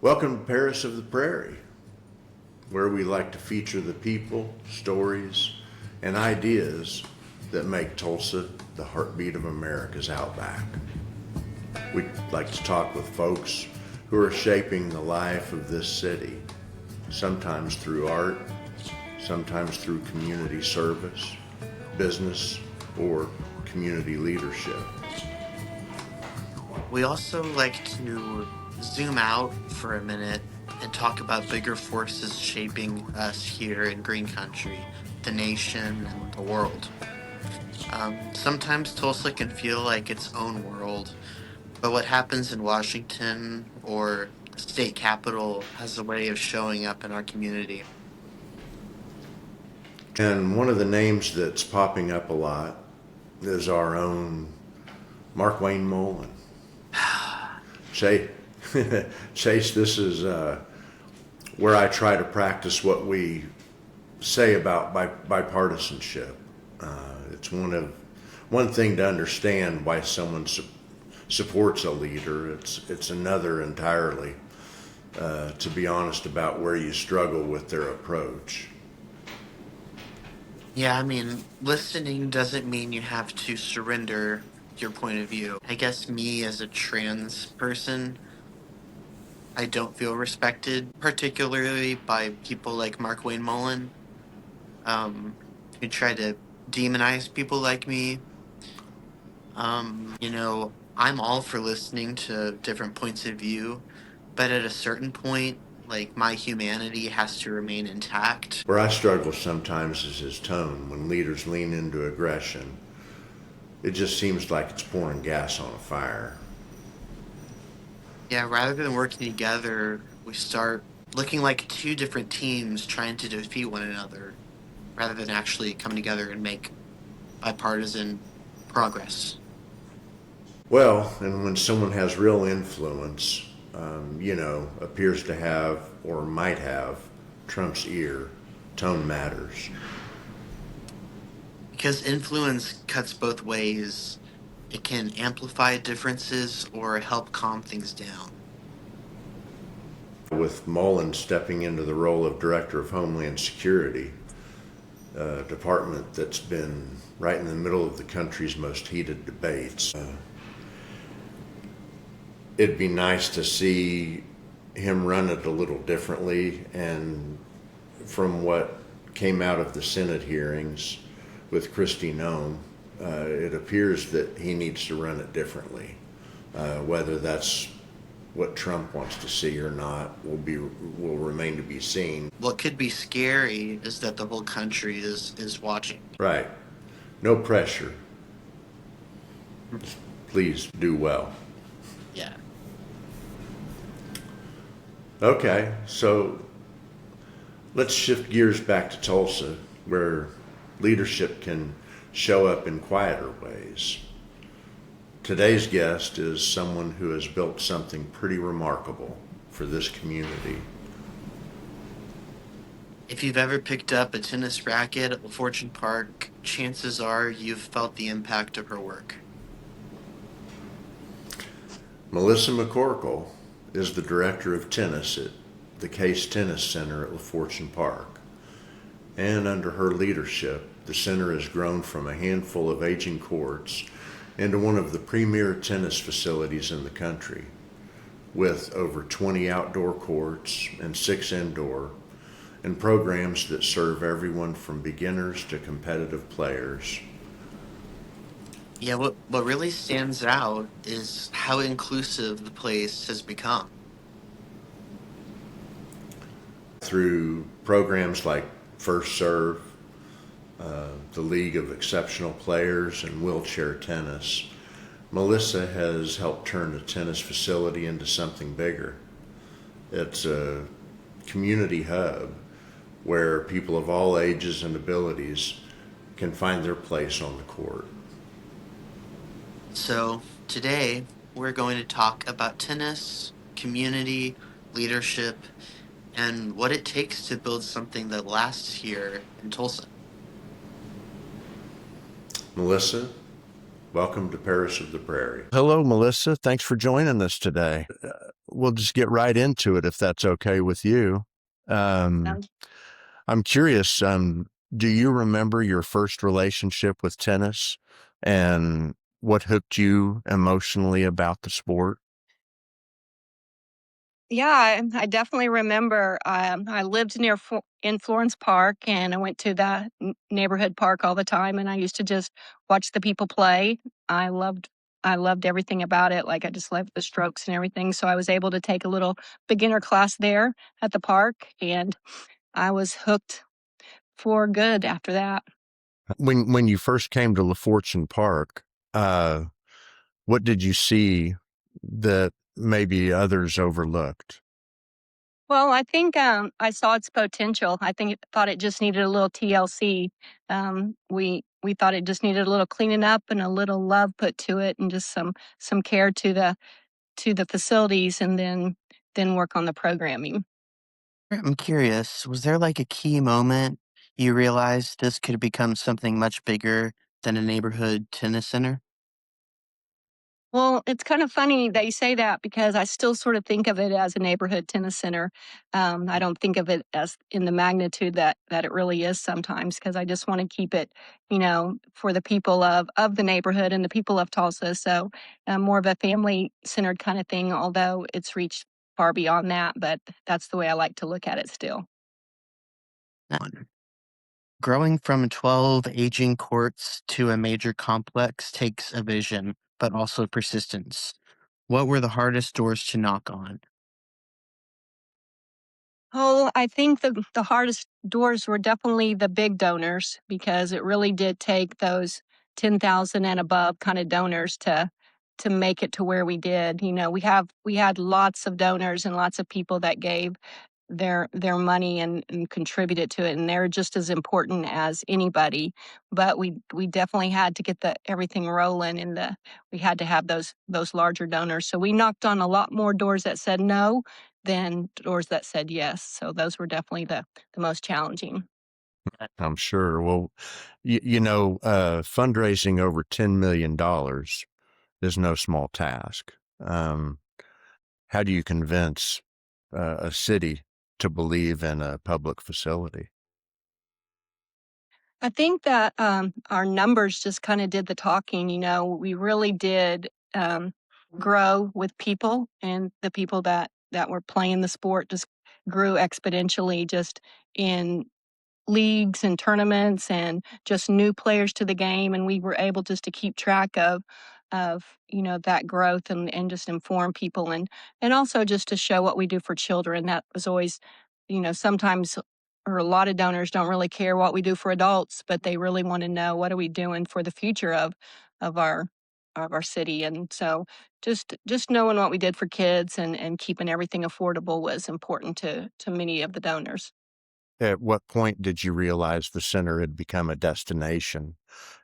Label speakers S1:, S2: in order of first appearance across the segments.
S1: Welcome to Paris of the Prairie, where we like to feature the people, stories, and ideas that make Tulsa the heartbeat of America's outback. We like to talk with folks who are shaping the life of this city, sometimes through art, sometimes through community service, business, or community leadership.
S2: We also like to zoom out for a minute and talk about bigger forces shaping us here in Green Country, the nation, and the world. Sometimes Tulsa can feel like its own world, but what happens in Washington or the state capitol has a way of showing up in our community.
S1: And one of the names that's popping up a lot is our own Mark Wayne Mullen. Chase, this is where I try to practice what we say about bipartisanship. It's one thing to understand why someone supports a leader. It's another entirely to be honest about where you struggle with their approach.
S2: Yeah, I mean, listening doesn't mean you have to surrender your point of view. I guess me as a trans person, I don't feel respected, particularly by people like Mark Wayne Mullen, who try to demonize people like me. I'm all for listening to different points of view, but at a certain point, like my humanity has to remain intact.
S1: Where I struggle sometimes is his tone when leaders lean into aggression. It just seems like it's pouring gas on a fire.
S2: Yeah, rather than working together, we start looking like two different teams trying to defeat one another, rather than actually coming together and make bipartisan progress.
S1: Well, and when someone has real influence, appears to have or might have Trump's ear, tone matters.
S2: Because influence cuts both ways. It can amplify differences or help calm things down.
S1: With Mullen stepping into the role of Director of Homeland Security, a department that's been right in the middle of the country's most heated debates, it'd be nice to see him run it a little differently. And from what came out of the Senate hearings with Kristi Noem, it appears that he needs to run it differently. Whether that's what Trump wants to see or not will remain to be seen.
S2: What could be scary is that the whole country is watching.
S1: Right. No pressure. Please do well.
S2: Yeah.
S1: Okay, so let's shift gears back to Tulsa, where leadership can show up in quieter ways. Today's guest is someone who has built something pretty remarkable for this community.
S2: If you've ever picked up a tennis racket at LaFortune Park, chances are you've felt the impact of her work.
S1: Melissa McCorkle is the director of tennis at the Case Tennis Center at LaFortune Park. And under her leadership, the center has grown from a handful of aging courts into one of the premier tennis facilities in the country, with over 20 outdoor courts and 6 indoor, and programs that serve everyone from beginners to competitive players.
S2: Yeah, what really stands out is how inclusive the place has become.
S1: Through programs like First Serve, the League of Exceptional Players, and wheelchair tennis, Melissa has helped turn a tennis facility into something bigger. It's a community hub where people of all ages and abilities can find their place on the court.
S2: So, today we're going to talk about tennis, community, leadership, and what it takes to build something that lasts here in Tulsa.
S1: Melissa, welcome to Paris of the Prairie. Hello, Melissa. Thanks for joining us today. we'll just get right into it if that's okay with you. Um,
S3: Um,
S1: I'm curious. Do you remember your first relationship with tennis and what hooked you emotionally about the sport?
S3: yeah, I definitely remember. I lived in Florence Park, and I went to the neighborhood park all the time. And I used to just watch the people play. I loved, I loved everything about it. Like I just loved the strokes and everything. So I was able to take a little beginner class there at the park, and I was hooked for good after that.
S1: When you first came to LaFortune Park, uh, what did you see that maybe others overlooked?
S3: Well, I think, I saw its potential. I think thought it just needed a little TLC. We thought it just needed a little cleaning up and a little love put to it, and just some care to the facilities, and then work on the programming.
S2: I'm curious, was there like a key moment you realized this could become something much bigger than a neighborhood tennis center?
S3: Well, it's kind of funny that you say that because I still sort of think of it as a neighborhood tennis center. I don't think of it as in the magnitude that it really is sometimes, because I just want to keep it, for the people of the neighborhood and the people of Tulsa. So more of a family centered kind of thing, although it's reached far beyond that. But that's the way I like to look at it still.
S2: One. Growing from 12 aging courts to a major complex takes a vision, but also persistence. What were the hardest doors to knock on?
S3: Oh, I think the hardest doors were definitely the big donors, because it really did take those 10,000 and above kind of donors to make it to where we did. We had lots of donors and lots of people that gave their money and contributed to it, and they're just as important as anybody. But we definitely had to get the everything rolling, and the we had to have those larger donors. So we knocked on a lot more doors that said no than doors that said yes. So those were definitely the most challenging.
S1: I'm sure. Well, fundraising over $10 million is no small task. Um, how do you convince a city to believe in a public facility?
S3: I think that our numbers just kind of did the talking. We really did grow with people, and the people that were playing the sport just grew exponentially, just in leagues and tournaments, and just new players to the game, and we were able just to keep track of that growth, and just inform people, and also just to show what we do for children. That was always, sometimes, or a lot of donors don't really care what we do for adults, but they really want to know what are we doing for the future of our city. And so just knowing what we did for kids, and keeping everything affordable was important to many of the donors.
S1: At what point did you realize the center had become a destination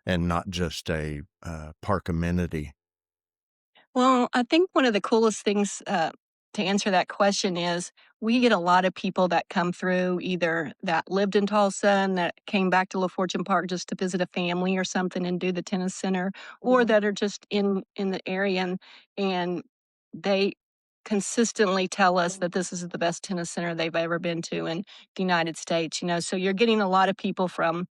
S1: and not just a park amenity?
S3: Well, I think one of the coolest things to answer that question is we get a lot of people that come through, either that lived in Tulsa and that came back to LaFortune Park just to visit a family or something and do the tennis center, or that are just in the area, and they consistently tell us that this is the best tennis center they've ever been to in the United States. So you're getting a lot of people from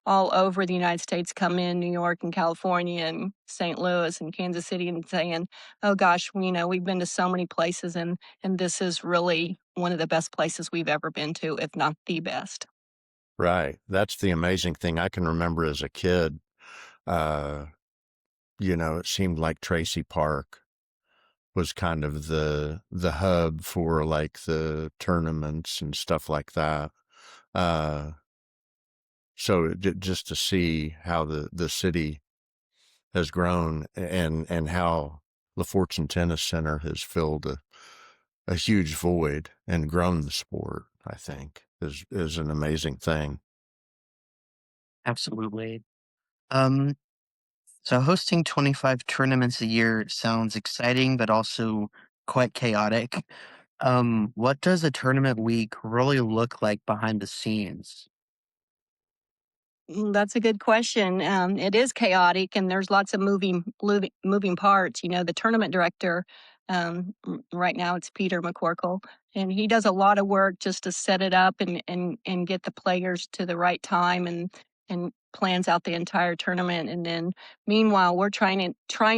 S3: all over the United States come in, New York and California and St. Louis and Kansas City, and saying, "Oh gosh, we've been to so many places, and this is really one of the best places we've ever been to, if not the best."
S1: Right. That's the amazing thing. I can remember as a kid, uh, it seemed like Tracy Park was kind of the hub for like the tournaments and stuff like that. Uh, so just to see how the city has grown and how LaFortune Tennis Center has filled a huge void and grown the sport, I think is an amazing thing.
S2: Absolutely. Um, so hosting 25 tournaments a year sounds exciting, but also quite chaotic. What does a tournament week really look like behind the scenes?
S3: That's a good question. It is chaotic, and there's lots of moving parts. The tournament director Right now it's Peter McCorkle, and he does a lot of work just to set it up and get the players to the right time and plans out the entire tournament. And then meanwhile, we're trying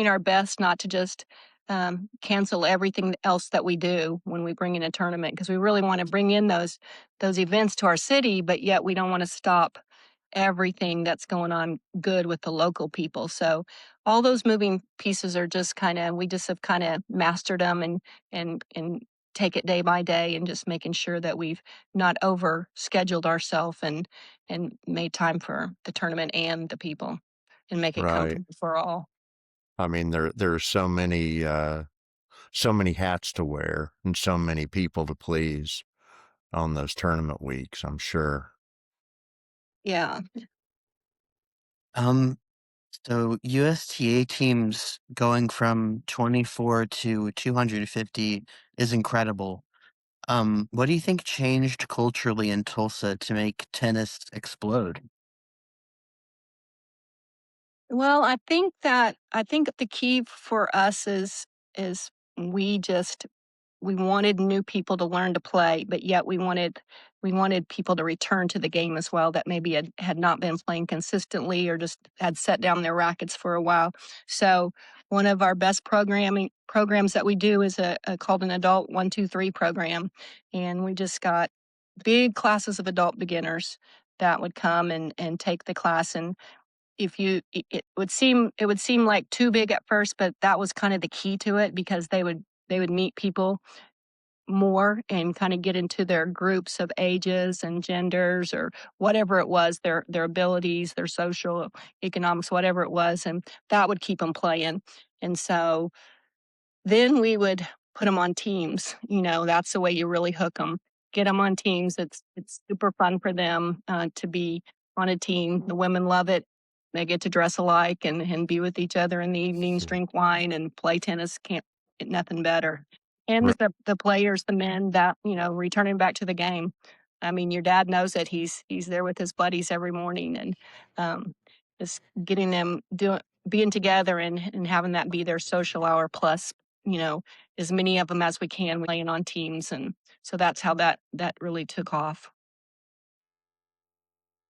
S3: our best not to just cancel everything else that we do when we bring in a tournament, because we really want to bring in those events to our city, but yet we don't want to stop everything that's going on good with the local people. So all those moving pieces are just we just have kind of mastered them and take it day by day and just making sure that we've not over scheduled ourselves and made time for the tournament and the people and make it
S1: Right.
S3: comfortable for all.
S1: I mean, there's so many hats to wear and so many people to please on those tournament weeks, I'm sure.
S3: Yeah.
S2: Um, so USTA teams going from 24 to 250 is incredible. What do you think changed culturally in Tulsa to make tennis explode?
S3: Well, I think the key for us is we just we wanted new people to learn to play, but yet we wanted people to return to the game as well that maybe had not been playing consistently or just had set down their rackets for a while. So one of our best programs that we do is called an adult 1, 2, 3 program, and we just got big classes of adult beginners that would come and take the class. And if you it would seem like too big at first, but that was kind of the key to it, because they would meet people more and kind of get into their groups of ages and genders or whatever it was, their abilities, their social economics, whatever it was, and that would keep them playing. And so then we would put them on teams. That's the way you really hook them. Get them on teams. It's super fun for them to be on a team. The women love it. They get to dress alike and be with each other in the evenings, drink wine, and play tennis. Can't get nothing better. And
S1: Right.
S3: the players, the men that returning back to the game. I mean, your dad knows it. He's there with his buddies every morning, and um, just getting them doing being together and having that be their social hour plus as many of them as we can playing on teams. And so that's how that really took off.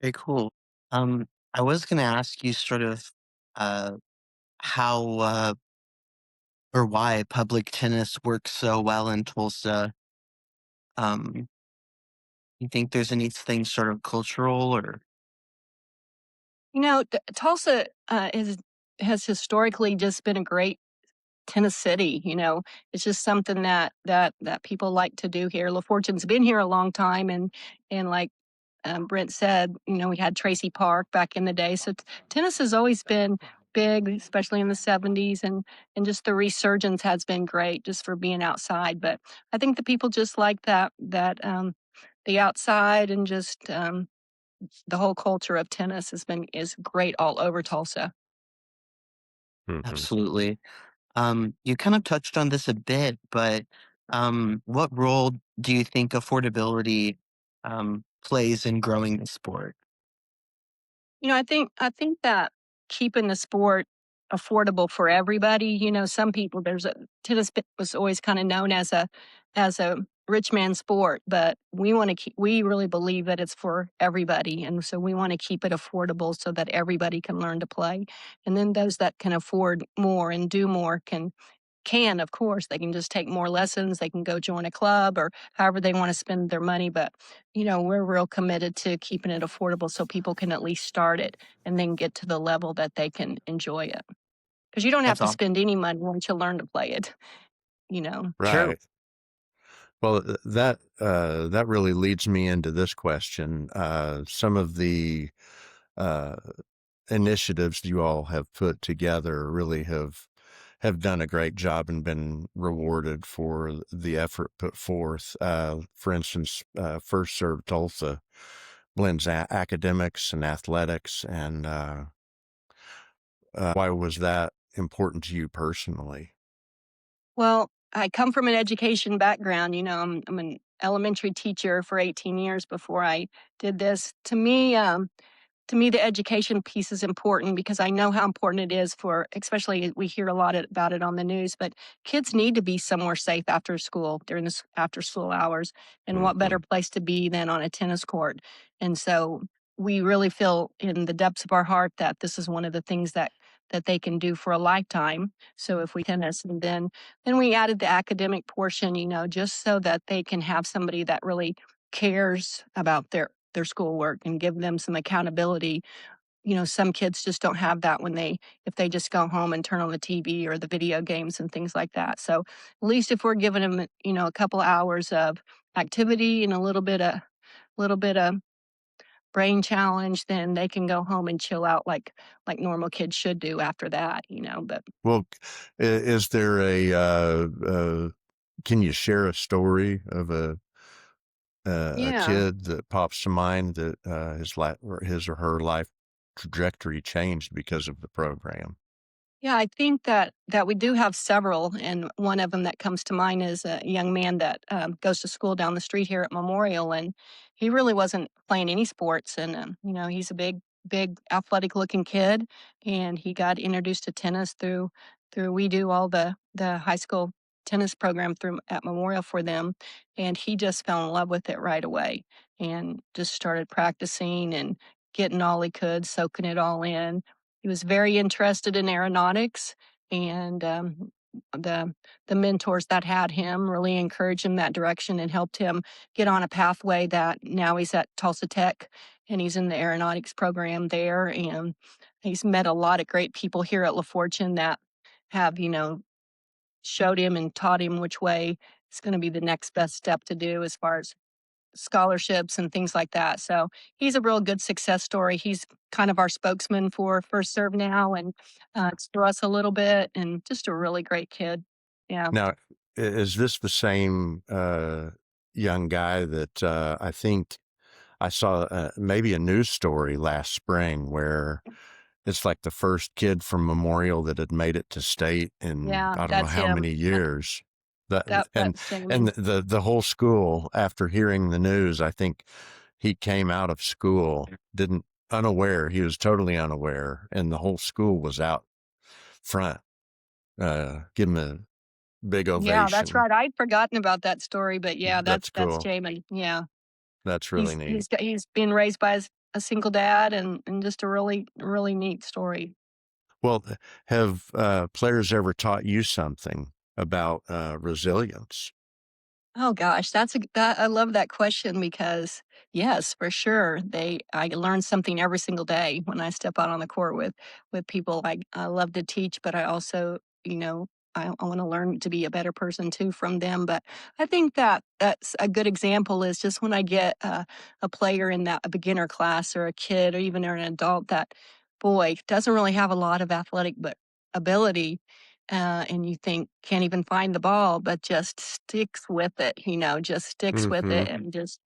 S2: Very cool. I was going to ask you sort of uh, how or why public tennis works so well in Tulsa. Um, you think there's anything sort of cultural or
S3: Tulsa has historically just been a great tennis city. It's just something that people like to do here. LaFortune's been here a long time, and like Brent said, we had Tracy Park back in the day. So tennis has always been big, especially in the 70s, and just the resurgence has been great just for being outside. But I think the people just like that the outside, and just the whole culture of tennis is great all over Tulsa.
S1: Hmm.
S2: absolutely? You kind of touched on this a bit, but what role do you think affordability plays in growing the sport?
S3: I think that keeping the sport affordable for everybody. Some people was always kind of known as a rich man sport, but we really believe that it's for everybody, and so we want to keep it affordable so that everybody can learn to play. And then those that can afford more and do more can, of course, they can just take more lessons, they can go join a club or however they want to spend their money. But we're real committed to keeping it affordable so people can at least start it and then get to the level that they can enjoy it, because you don't have
S2: That's
S3: to
S2: all.
S3: spend any money once you learn to play it.
S2: True.
S1: Right. Well, that really leads me into this question. Some of the uh, initiatives you all have put together really have done a great job and been rewarded for the effort put forth. For instance, First Serve Tulsa blends academics and athletics, and why was that important to you personally?
S3: Well, I come from an education background. I'm an elementary teacher for 18 years before I did this. To me, to me, the education piece is important because I know how important it is for, especially we hear a lot about it on the news, but kids need to be somewhere safe after school during the after school hours. And what better
S1: Hmm.
S3: place to be than on a tennis court? And so we really feel in the depths of our heart that this is one of the things that they can do for a lifetime. So if we tennis, and then we added the academic portion, just so that they can have somebody that really cares about their schoolwork and give them some accountability. Some kids just don't have that when if they just go home and turn on the TV or the video games and things like that. So at least if we're giving them, a couple hours of activity and a little bit of brain challenge, then they can go home and chill out like normal kids should do after that. But
S1: Well, is there can you share a story of a
S3: yeah.
S1: kid that pops to mind that his or her life trajectory changed because of the program?
S3: Yeah, I think that we do have several, and one of them that comes to mind is a young man that goes to school down the street here at Memorial, and he really wasn't playing any sports, and he's a big athletic-looking kid, and he got introduced to tennis through we do all the high school tennis program through at Memorial for them, and he just fell in love with it right away, and just started practicing and getting all he could, soaking it all in. He was very interested in aeronautics, and the the mentors that had him really encouraged him that direction and helped him get on a pathway that now he's at Tulsa Tech, and he's in the aeronautics program there, and he's met a lot of great people here at LaFortune that have showed him and taught him which way is going to be the next best step to do as far as scholarships and things like that. So he's a real good success story. He's kind of our spokesman for First Serve now, and it's for us a little bit, and just a really great kid. Yeah.
S1: Now, is this the same young guy that I think I saw maybe a news story last spring where it's like the first kid from Memorial that had made it to state in
S3: Yeah,
S1: I don't know
S3: that's
S1: how
S3: him.
S1: many years. That
S3: That's
S1: and
S3: Damon.
S1: the whole school, after hearing the news, I think he came out of school didn't unaware. He was totally unaware, and the whole school was out front, give him a big
S3: Yeah, that's
S1: ovation.
S3: right. I'd forgotten about that story, but yeah,
S1: That's
S3: that's
S1: cool.
S3: Jamin. Yeah.
S1: That's really
S3: He's
S1: neat.
S3: he's got he's been raised by a single dad, and just a really neat story.
S1: Well, have players ever taught you something about resilience?
S3: Oh gosh, that I love that question because yes, for sure. I learn something every single day when I step out on the court with people. I love to teach, but I also, I want to learn to be a better person too from them. But I think that's a good example is just when I get a player in that a beginner class or a kid or even an adult that boy doesn't really have a lot of athletic but ability, and you think can't even find the ball, but just sticks with it, just sticks with
S1: Hmm.
S3: it and just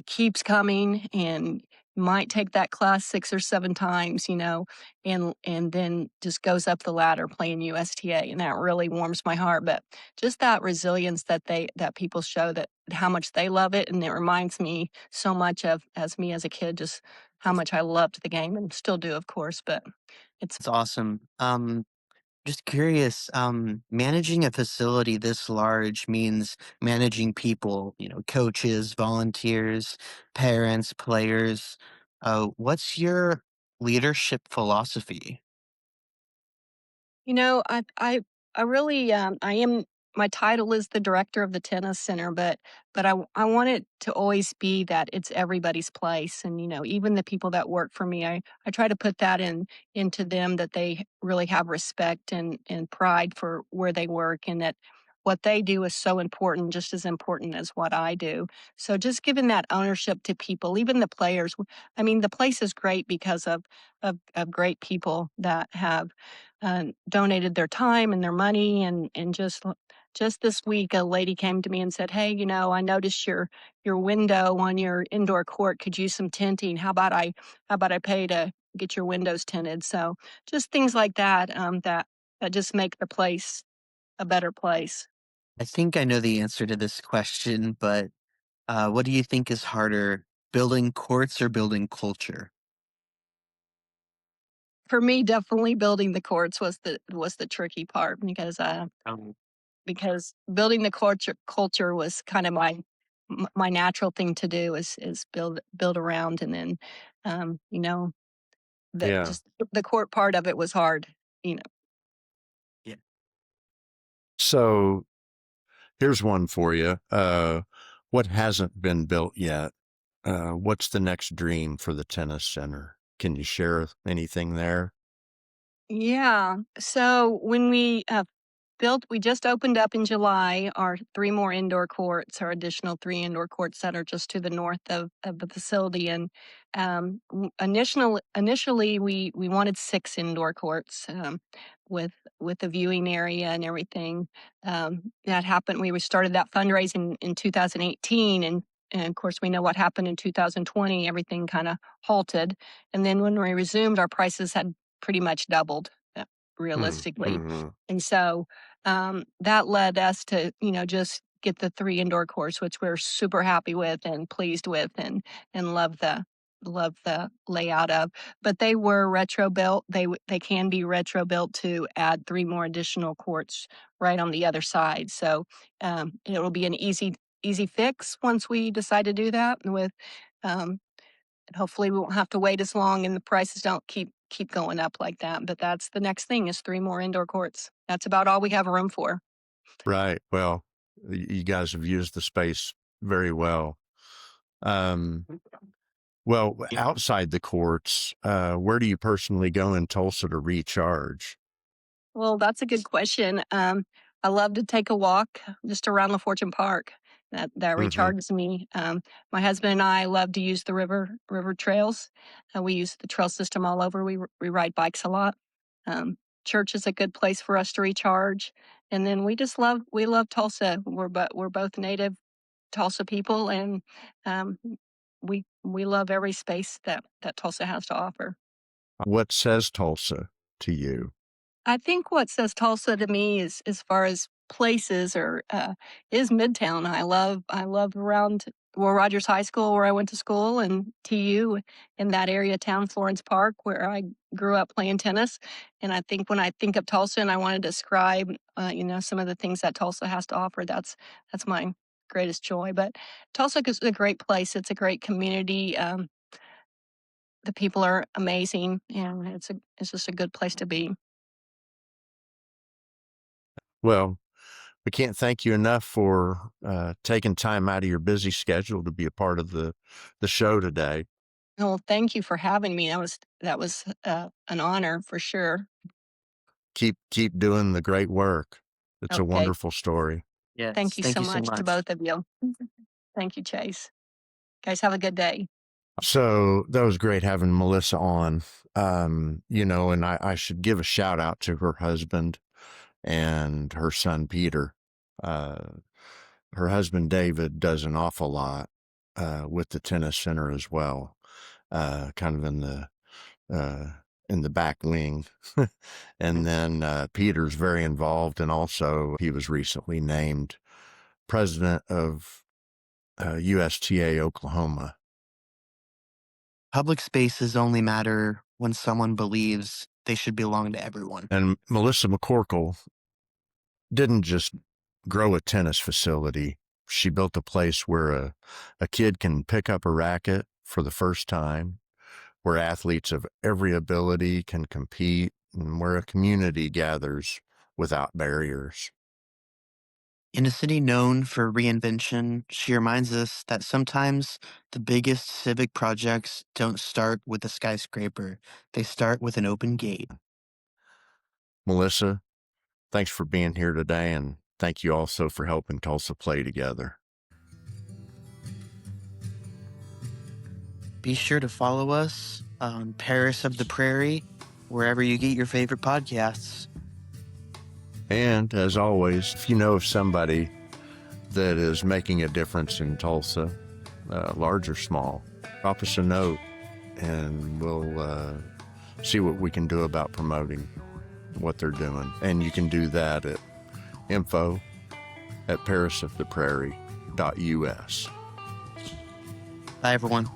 S3: keeps coming and might take that class 6 or 7 times, and then just goes up the ladder playing USTA, and that really warms my heart. But just that resilience that people show that how much they love it, and it reminds me so much of as me as a kid, just how much I loved the game and still do, of course. But it's
S2: It's awesome. Just curious, managing a facility this large means managing people, coaches, volunteers, parents, players. What's your leadership philosophy?
S3: You know, I really, I am. My title is the director of the tennis center, but I want it to always be that it's everybody's place, and even the people that work for me, I try to put that into them that they really have respect and pride for where they work, and that what they do is so important, just as important as what I do. So just giving that ownership to people, even the players. I mean, the place is great because of great people that have donated their time and their money, and just this week a lady came to me and said, hey, I noticed your window on your indoor court could use some tinting. How about I pay to get your windows tinted? So just things like that, that just make the place a better place.
S2: I think I know the answer to this question, but what do you think is harder, building courts or building culture?
S3: For me, definitely building the courts was the tricky part because building the culture was kind of my natural thing to do is build around, and then
S1: Yeah.
S3: just the court part of it was hard.
S2: Yeah.
S1: So here's one for you. What hasn't been built yet? What's the next dream for the tennis center? Can you share anything there?
S3: Yeah. So when we just opened up in July our 3 more indoor courts, our additional 3 indoor courts that are just to the north of the facility. And initially we wanted 6 indoor courts with with a viewing area and everything. That happened. We started that fundraising in 2018, and of course we know what happened in 2020. Everything kind of halted, and then when we resumed, our prices had pretty much doubled realistically.
S1: Mm-hmm.
S3: And so that led us to, just get the 3 indoor courts, which we're super happy with and pleased with, and love the layout of. But they were retro built. They can be retro built to add 3 more additional courts right on the other side. So it will be an easy fix once we decide to do that. And hopefully we won't have to wait as long, and the prices don't keep going up like that. But that's the next thing, is 3 more indoor courts. That's about all we have room for.
S1: Right. Well, you guys have used the space very well. Well, outside the courts, where do you personally go in Tulsa to recharge?
S3: Well, that's a good question. I love to take a walk just around LaFortune Park. That
S1: Mm-hmm.
S3: recharges me. My husband and I love to use the river trails. We use the trail system all over. We ride bikes a lot. Church is a good place for us to recharge, and then we love Tulsa. We're both native Tulsa people, and we love every space that Tulsa has to offer.
S1: What says Tulsa to you?
S3: I think what says Tulsa to me is, as far as places, is Midtown. I love around Will Rogers High School, where I went to school, and TU in that area, town Florence Park, where I grew up playing tennis. And I think when I think of Tulsa and I want to describe, some of the things that Tulsa has to offer, that's my greatest joy. But Tulsa is a great place. It's a great community. The people are amazing, and it's just a good place to be.
S1: Well, we can't thank you enough for taking time out of your busy schedule to be a part of the show today.
S3: Well, thank you for having me. That was an honor for sure.
S1: Keep doing the great work. It's a
S3: Okay.
S1: wonderful story.
S2: Yes.
S3: Thank you so much to both of you. Thank you, Chase. Guys, have a good day.
S1: So that was great having Melissa on. And I should give a shout out to her husband and her son Peter. Her husband David does an awful lot with the tennis center as well, kind of in the back wing. And then Peter's very involved, and also he was recently named president of USTA Oklahoma.
S2: Public spaces only matter when someone believes they should belong to everyone.
S1: And Melissa McCorkle didn't just grow a tennis facility. She built a place where a kid can pick up a racket for the first time, where athletes of every ability can compete, and where a community gathers without barriers.
S2: In a city known for reinvention, she reminds us that sometimes the biggest civic projects don't start with a skyscraper. They start with an open gate.
S1: Melissa, thanks for being here today, and thank you also for helping Tulsa play together.
S2: Be sure to follow us on Paris of the Prairie, wherever you get your favorite podcasts.
S1: And as always, if you know of somebody that is making a difference in Tulsa, large or small, drop us a note, and we'll see what we can do about promoting what they're doing. And you can do that at info@parisoftheprairie.us.
S2: Bye, everyone.